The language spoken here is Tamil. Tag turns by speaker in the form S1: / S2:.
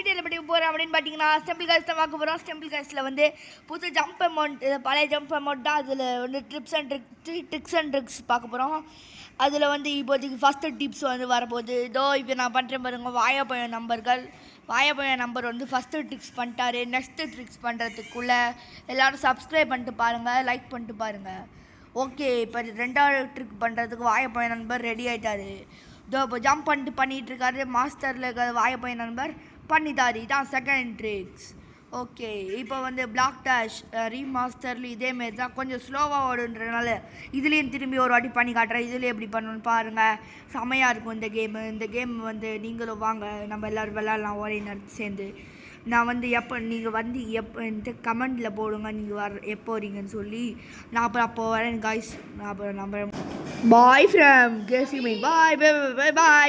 S1: வீடியோவில் பற்றி போகிறோம் அப்படின்னு பார்த்தீங்கன்னா ஸ்டெம்பிள் கேஸ் தான் பார்க்க போகிறோம். ஸ்டெம்பிள் கேஸில் வந்து புது ஜம்ப் அமௌண்ட், பழைய ஜம்ப் அமௌண்ட் தான். அதில் வந்து ட்ரிக்ஸ் அண்ட் ட்ரிக்ஸ் பார்க்க போகிறோம். அதில் வந்து இப்போதைக்கு ஃபஸ்ட்டு டிப்ஸ் வந்து வரப்போகுது. இதோ இப்போ நான் பண்ணுறேன் பாருங்கள். வாயப்பைய நம்பர் வந்து ஃபஸ்ட்டு ட்ரிக்ஸ் பண்ணிட்டாரு. நெக்ஸ்ட்டு ட்ரிக்ஸ் பண்ணுறதுக்குள்ளே எல்லோரும் சப்ஸ்கிரைப் பண்ணிட்டு பாருங்கள், லைக் பண்ணிட்டு பாருங்கள். ஓகே, இப்போ ரெண்டாவது ட்ரிக் பண்ணுறதுக்கு வாயப்பைய நண்பர் ரெடி ஆகிட்டாரு. இதோ இப்போ ஜம்ப் பண்ணிட்டு இருக்காரு. மாஸ்டரில் இருக்கிற வாயப்பைய நண்பர் பண்ணிட்டாரு. இதான் செகண்ட் ட்ரிக்ஸ். ஓகே, இப்போ வந்து பிளாக் டேஷ் ரீமாஸ்டர்லேயும் இதேமாரி தான், கொஞ்சம் ஸ்லோவாக ஓடுன்றதுனால இதுலேயும் திரும்பி ஒரு வாட்டி பண்ணி காட்டுறேன். இதுலேயும் எப்படி பண்ணணும்னு பாருங்கள். செமையாக இருக்கும் இந்த கேம் வந்து நீங்களும் வாங்க, நம்ம எல்லோரும் விளாட்லாம் ஒரே நேரத்து சேர்ந்து. நான் வந்து நீங்கள் வந்து எப்போன்ட்டு கமெண்டில் போடுங்க, நீங்கள் எப்போ வரீங்கன்னு சொல்லி. நான் அப்புறம் அப்போ வரேன் காய்ஸ். நான் அப்புறம் bye from கேசிமி. Bye bye bye.